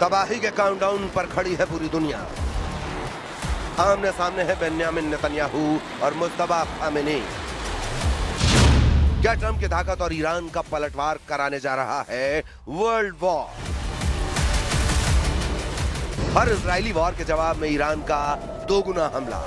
तबाही के काउंटडाउन पर खड़ी है पूरी दुनिया। आमने सामने है बेन्यामिन नेतन्याहू और मुस्तफा खामेनी। क्या ट्रंप की ताकत और ईरान का पलटवार कराने जा रहा है वर्ल्ड वॉर? हर इजरायली वॉर के जवाब में ईरान का दोगुना हमला।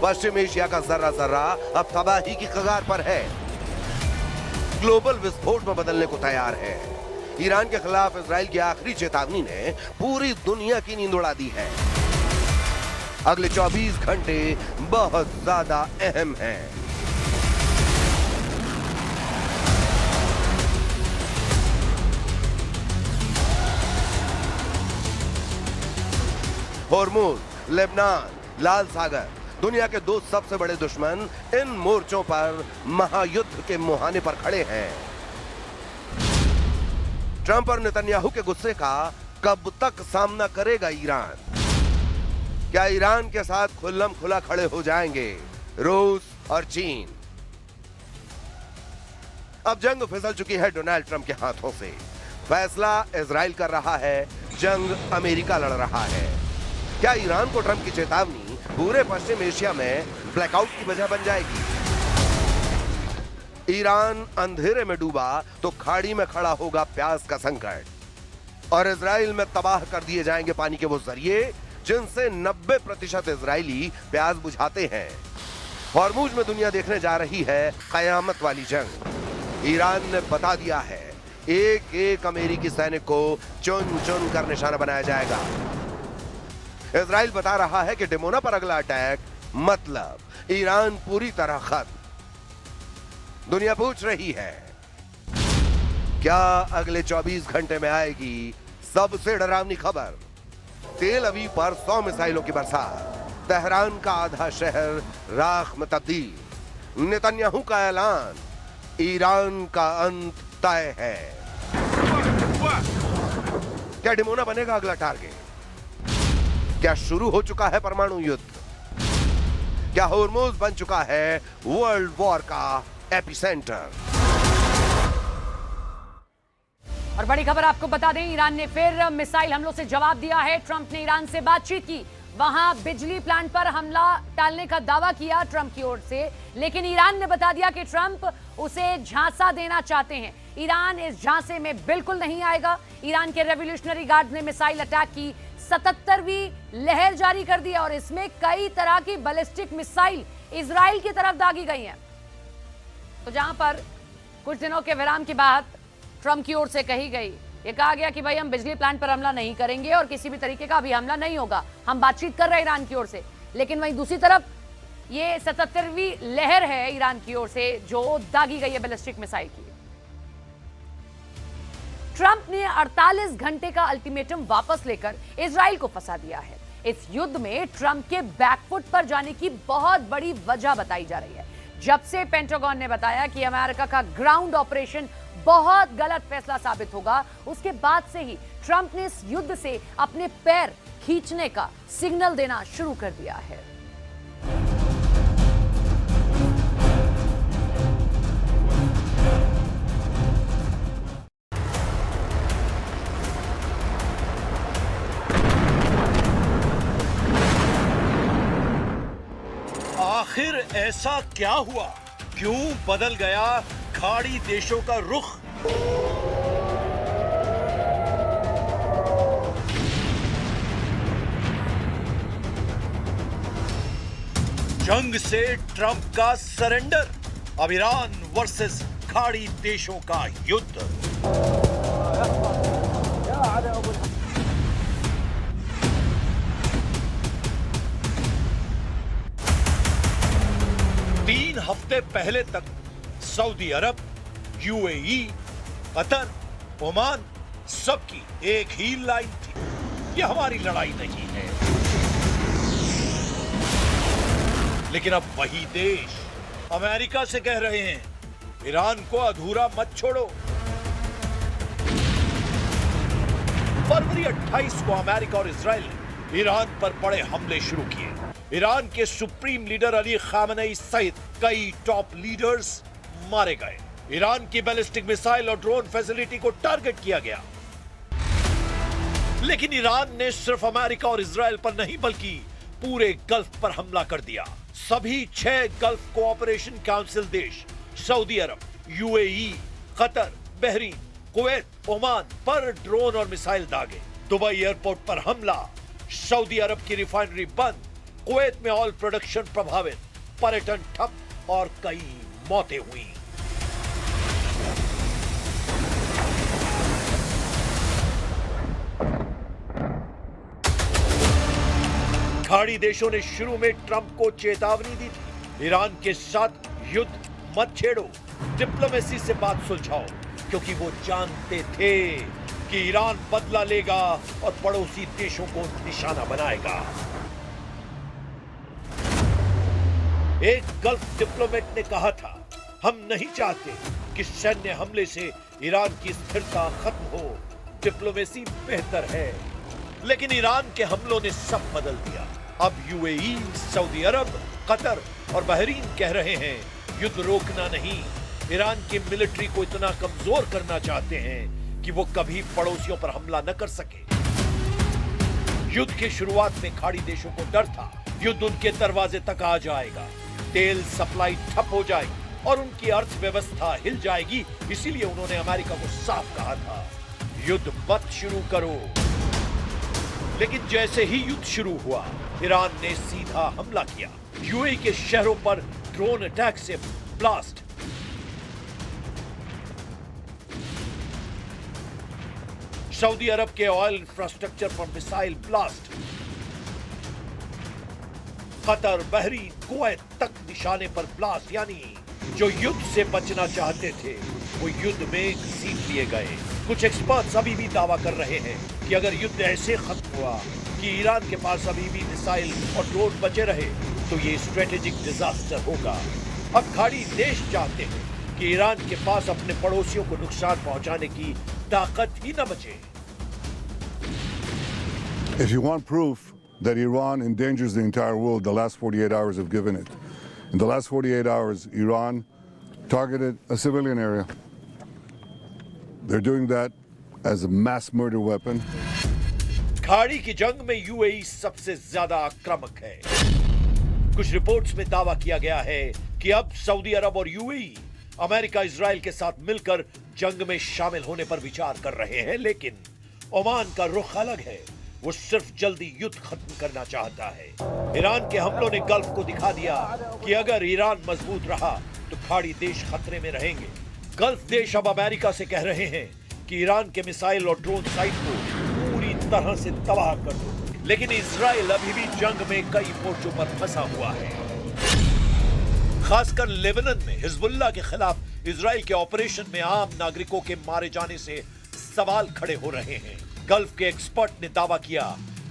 पश्चिम एशिया का जर्रा जर्रा अब तबाही की कगार पर है, ग्लोबल विस्फोट में बदलने को तैयार है। ईरान के खिलाफ इजराइल की आखिरी चेतावनी ने पूरी दुनिया की नींद उड़ा दी है। अगले 24 घंटे बहुत ज्यादा अहम हैं। होर्मुज, लेबनान, लाल सागर, दुनिया के दो सबसे बड़े दुश्मन इन मोर्चों पर महायुद्ध के मुहाने पर खड़े हैं। ट्रंप और नेतन्याहू के गुस्से का कब तक सामना करेगा ईरान? क्या ईरान के साथ खुल्लम खुला खड़े हो जाएंगे रूस और चीन? अब जंग फिसल चुकी है डोनाल्ड ट्रंप के हाथों से। फैसला इजराइल कर रहा है, जंग अमेरिका लड़ रहा है। क्या ईरान को ट्रंप की चेतावनी पूरे पश्चिम एशिया में ब्लैकआउट की वजह बन जाएगी? ईरान अंधेरे में डूबा तो खाड़ी में खड़ा होगा प्याज का संकट, और इजराइल में तबाह कर दिए जाएंगे पानी के वो जरिए जिनसे 90% इजरायली प्याज बुझाते हैं। हॉर्मुज में दुनिया देखने जा रही है कयामत वाली जंग। ईरान ने बता दिया है, एक एक अमेरिकी सैनिक को चुन चुन कर निशाना बनाया जाएगा। इजराइल बता रहा है कि डिमोना पर अगला अटैक मतलब ईरान पूरी तरह खत्म। दुनिया पूछ रही है, क्या अगले 24 घंटे में आएगी सबसे डरावनी खबर? तेल अवीव पर 100 मिसाइलों की बरसात, तेहरान का आधा शहर राख में तब्दील, नेतन्याहू का ऐलान, ईरान का अंत तय है। क्या डिमोना बनेगा अगला टारगेट? क्या शुरू हो चुका है परमाणु युद्ध? क्या होर्मुज बन चुका है वर्ल्ड वॉर का एपिसेंटर? और बड़ी खबर आपको बता दें, ईरान ने फिर मिसाइल हमलों से जवाब दिया है। ट्रंप ने ईरान से बातचीत की, वहां बिजली प्लांट पर हमला टालने का दावा किया ट्रंप की ओर से, लेकिन ईरान ने बता दिया कि ट्रंप उसे झांसा देना चाहते हैं। ईरान इस झांसे में बिल्कुल नहीं आएगा। ईरान के रेवोल्यूशनरी गार्ड ने मिसाइल अटैक की 77वीं लहर जारी कर दी और इसमें कई तरह की बैलिस्टिक मिसाइल इजराइल की तरफ दागी गई हैं। तो जहां पर कुछ दिनों के विराम के बाद ट्रंप की ओर से कही गई, ये कहा गया कि भाई हम बिजली प्लांट पर हमला नहीं करेंगे और किसी भी तरीके का भी हमला नहीं होगा, हम बातचीत कर रहे हैं ईरान की ओर से। लेकिन वहीं दूसरी तरफ ये 77वीं लहर है ईरान की ओर से जो दागी गई है बैलिस्टिक मिसाइल की। ट्रंप ने 48 घंटे का अल्टीमेटम वापस लेकर इजराइल को फंसा दिया है। इस युद्ध में ट्रंप के बैकफुट पर जाने की बहुत बड़ी वजह बताई जा रही है। जब से पेंटागन ने बताया कि अमेरिका का ग्राउंड ऑपरेशन बहुत गलत फैसला साबित होगा, उसके बाद से ही ट्रंप ने इस युद्ध से अपने पैर खींचने का सिग्नल देना शुरू कर दिया है। आखिर ऐसा क्या हुआ? क्यों बदल गया खाड़ी देशों का रुख? जंग से ट्रंप का सरेंडर, अब ईरान वर्सेस खाड़ी देशों का युद्ध। 3 हफ्ते पहले तक Saudi Arabia, UAE, Qatar, Oman सबकी एक ही लाइन थी, ये हमारी लड़ाई नहीं है। लेकिन अब वही देश अमेरिका से कह रहे हैं, ईरान को अधूरा मत छोड़ो। फरवरी 28 को अमेरिका और इजराइल ने ईरान पर बड़े हमले शुरू किए। ईरान के सुप्रीम लीडर अली खामेनी सहित कई टॉप लीडर्स मारे गए। ईरान की बैलिस्टिक मिसाइल और ड्रोन फैसिलिटी को टारगेट किया गया। लेकिन ईरान ने सिर्फ अमेरिका और इजराइल पर नहीं बल्कि पूरे गल्फ पर हमला कर दिया। सभी 6 गल्फ कोऑपरेशन काउंसिल देश Saudi Arabia, UAE, Qatar, Bahrain, Kuwait, Oman पर ड्रोन और मिसाइल दागे। दुबई एयरपोर्ट पर हमला, सऊदी अरब की रिफाइनरी बंद, कुवैत में ऑयल प्रोडक्शन प्रभावित, पर्यटन ठप और कई मौतें हुई। खाड़ी देशों ने शुरू में ट्रंप को चेतावनी दी थी, ईरान के साथ युद्ध मत छेड़ो, डिप्लोमेसी से बात सुलझाओ, क्योंकि वो जानते थे कि ईरान बदला लेगा और पड़ोसी देशों को निशाना बनाएगा। एक गल्फ डिप्लोमेट ने कहा था, हम नहीं चाहते कि सैन्य हमले से ईरान की स्थिरता खत्म हो, डिप्लोमेसी बेहतर है। लेकिन ईरान के हमलों ने सब बदल दिया। अब यूएई, सऊदी अरब, कतर और बहरीन कह रहे हैं युद्ध रोकना नहीं, ईरान की मिलिट्री को इतना कमजोर करना चाहते हैं कि वो कभी पड़ोसियों पर हमला न कर सके। युद्ध की शुरुआत में खाड़ी देशों को डर था युद्ध उनके दरवाजे तक आ जाएगा, तेल सप्लाई ठप हो जाएगी और उनकी अर्थव्यवस्था हिल जाएगी। इसीलिए उन्होंने अमेरिका को साफ कहा था, युद्ध मत शुरू करो। लेकिन जैसे ही युद्ध शुरू हुआ, ईरान ने सीधा हमला किया। यूएई के शहरों पर ड्रोन अटैक से ब्लास्ट, सऊदी अरब के ऑयल इंफ्रास्ट्रक्चर पर missile blast, Qatar, Bahrain, Kuwait तक निशाने पर ब्लास्ट। यानी जो युद्ध से बचना चाहते थे वो युद्ध में घसीट लिए गए। कुछ एक्सपर्ट्स अभी भी दावा कर रहे हैं कि अगर युद्ध ऐसे खत्म हुआ कि ईरान के पास अभी भी मिसाइल और ड्रोन बचे रहे तो ये स्ट्रेटेजिक डिजास्टर होगा। अब खाड़ी देश चाहते हैं कि ईरान के पास अपने पड़ोसियों को नुकसान पहुंचाने की ताकत ही न बचे। If you want proof that Iran endangers the entire world, the last 48 hours have given it. In the last 48 hours, Iran targeted a civilian area. They're doing that as a mass murder weapon. खाड़ी की जंग में UAE सबसे ज्यादा आक्रामक है। कुछ reports में दावा किया गया है कि अब सऊदी अरब और यूएई अमेरिका इजराइल के साथ मिलकर जंग में शामिल होने पर विचार कर रहे हैं। लेकिन ओमान का रुख अलग है, वो सिर्फ जल्दी युद्ध खत्म करना चाहता है। ईरान के हमलों ने गल्फ को दिखा दिया कि अगर ईरान मजबूत रहा तो खाड़ी देश खतरे में रहेंगे। गल्फ देश अब अमेरिका से कह रहे हैं कि ईरान के मिसाइल और ड्रोन साइट को पूरी तरह से तबाह कर दो। लेकिन इजराइल अभी भी जंग में कई मोर्चों पर फंसा हुआ है। खासकर लेबनान में हिजबुल्लाह के खिलाफ इजराइल के ऑपरेशन में आम नागरिकों के मारे जाने से सवाल खड़े हो रहे हैं। गल्फ के एक्सपर्ट ने दावा किया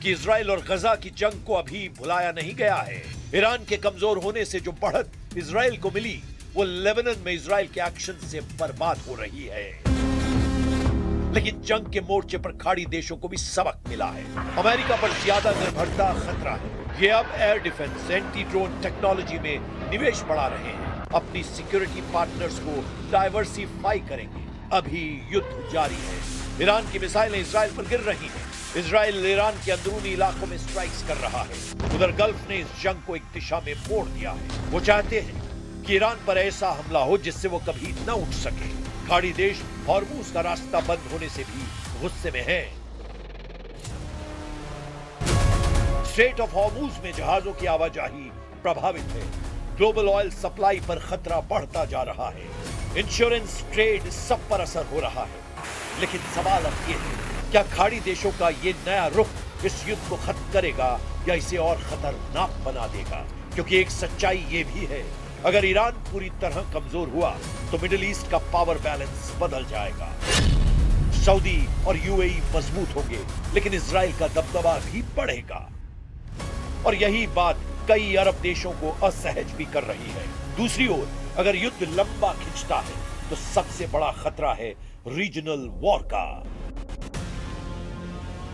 कि इजराइल और गजा की जंग को अभी भुलाया नहीं गया है। ईरान के कमजोर होने से जो बढ़त इजराइल को मिली वो लेबनान में इजराइल के एक्शन से बर्बाद हो रही है। लेकिन जंग के मोर्चे पर खाड़ी देशों को भी सबक मिला है। अमेरिका पर ज्यादा निर्भरता खतरा है। ये अब air defence, anti drone technology में निवेश बढ़ा रहे हैं, अपनी सिक्योरिटी पार्टनर्स को डाइवर्सिफाई करेंगे। अभी युद्ध जारी है। ईरान की मिसाइलें इजराइल पर गिर रही हैं। इजराइल ईरान के अंदरूनी इलाकों में स्ट्राइक्स कर रहा है। उधर गल्फ ने इस जंग को एक दिशा में मोड़ दिया है। वो चाहते हैं कि ईरान पर ऐसा हमला हो जिससे वो कभी न उठ सके। खाड़ी देश हॉर्मुज का रास्ता बंद होने से भी गुस्से में है। स्ट्रेट ऑफ हॉर्मुज में जहाजों की आवाजाही प्रभावित है। ग्लोबल ऑयल सप्लाई पर खतरा बढ़ता जा रहा है। इंश्योरेंस, ट्रेड, सब पर असर हो रहा है। लेकिन सवाल अब ये है, क्या खाड़ी देशों का ये नया रुख इस युद्ध को खत्म करेगा या इसे और खतरनाक बना देगा? क्योंकि एक सच्चाई ये भी है, अगर ईरान पूरी तरह कमजोर हुआ तो मिडिल ईस्ट का पावर बैलेंस बदल जाएगा। सऊदी और यूएई मजबूत होंगे, लेकिन इजराइल का दबदबा भी बढ़ेगा। और यही बात कई अरब देशों को असहज भी कर रही है। दूसरी ओर अगर युद्ध लंबा खिंचता है तो सबसे बड़ा खतरा है रीजनल वॉर का।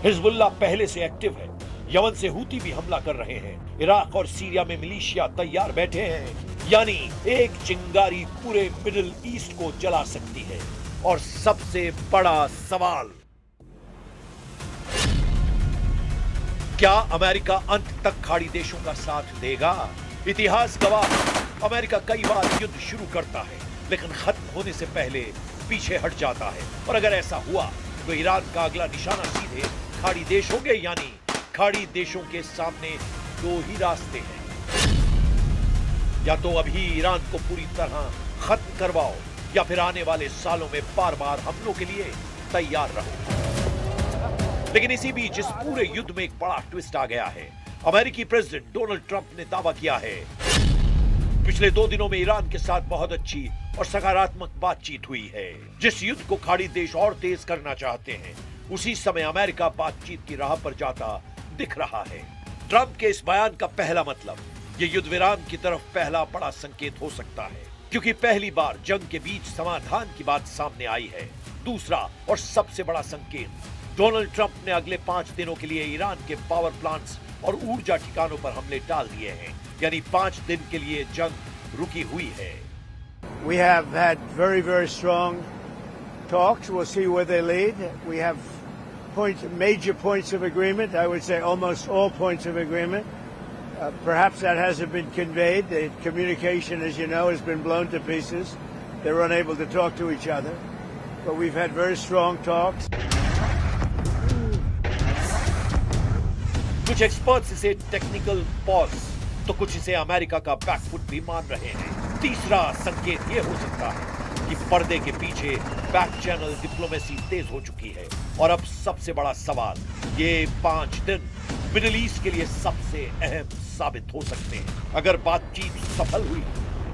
हिजबुल्लाह पहले से एक्टिव है। यमन से हूती भी हमला कर रहे हैं। इराक और सीरिया में मिलिशिया तैयार बैठे हैं। यानी एक चिंगारी पूरे मिडिल ईस्ट को जला सकती है। और सबसे बड़ा सवाल क्या अमेरिका अंत तक खाड़ी देशों का साथ देगा? इतिहास गवाह, अमेरिका कई बार युद्ध शुरू करता है लेकिन खत्म होने से पहले पीछे हट जाता है। और अगर ऐसा हुआ तो ईरान का अगला निशाना सीधे खाड़ी देश होंगे, यानी खाड़ी देशों के सामने दो ही रास्ते हैं। या तो अभी ईरान को पूरी तरह खत्म करवाओ या फिर आने वाले सालों में बार बार हमलों के लिए तैयार रहो। लेकिन इसी बीच इस पूरे युद्ध में एक बड़ा ट्विस्ट आ गया है। अमेरिकी प्रेसिडेंट डोनाल्ड ट्रंप ने दावा किया है पिछले 2 दिनों में ईरान के साथ बहुत अच्छी और सकारात्मक बातचीत हुई है। जिस युद्ध को खाड़ी देश और तेज करना चाहते हैं, उसी समय अमेरिका बातचीत की राह पर जाता दिख रहा है। ट्रंप के इस बयान का पहला मतलब, ये युद्ध विराम की तरफ पहला बड़ा संकेत हो सकता है, क्योंकि पहली बार जंग के बीच समाधान की बात सामने आई है। दूसरा और सबसे बड़ा संकेत, डोनाल्ड ट्रंप ने अगले 5 दिनों के लिए ईरान के पावर प्लांट्स और ऊर्जा ठिकानों पर हमले टाल दिए हैं, यानी 5 दिन के लिए जंग रुकी हुई है। We have had very, very strong talks. We'll see where they lead. We have major points of agreement. I would say almost all points of agreement. Perhaps that hasn't been conveyed. The communication, as you know, has been blown to pieces. They're unable to talk to each other. But we've had very strong talks. कुछ experts इसे technical pause तो कुछ इसे America का back foot भी मान रहे हैं। तीसरा संकेत यह हो सकता है कि पर्दे के पीछे बैक चैनल डिप्लोमेसी तेज हो चुकी है। और अब सबसे बड़ा सवाल, ये 5 दिन मिडिल ईस्ट के लिए सबसे अहम साबित हो सकते हैं। अगर बातचीत सफल हुई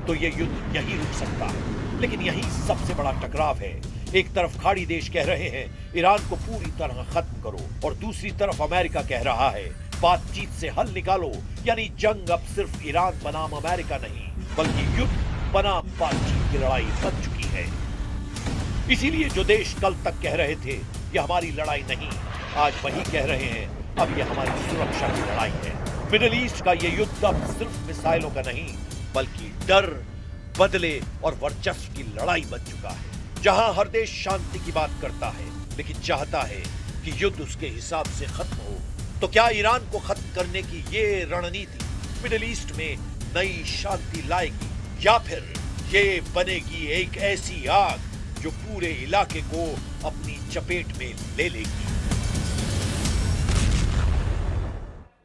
तो ये युद्ध यहीं रुक सकता है, लेकिन यही सबसे बड़ा टकराव है। एक तरफ खाड़ी देश कह रहे हैं ईरान को पूरी तरह खत्म करो, और दूसरी तरफ अमेरिका कह रहा है बातचीत से हल निकालो, यानी जंग अब सिर्फ ईरान बनाम अमेरिका नहीं बल्कि युद्ध बनाम बातचीत की लड़ाई बन चुकी है। इसीलिए जो देश कल तक कह रहे थे यह हमारी लड़ाई नहीं, आज वही कह रहे हैं अब यह हमारी सुरक्षा की लड़ाई है। मिडिल ईस्ट का यह युद्ध अब सिर्फ मिसाइलों का नहीं बल्कि डर, बदले और वर्चस्व की लड़ाई बन चुका है, जहां हर देश शांति की बात करता है लेकिन चाहता है कि युद्ध उसके हिसाब से खत्म हो। तो क्या ईरान को खत्म करने की ये रणनीति मिडिल ईस्ट में नई शांति लाएगी, या फिर ये बनेगी एक ऐसी आग जो पूरे इलाके को अपनी चपेट में ले लेगी?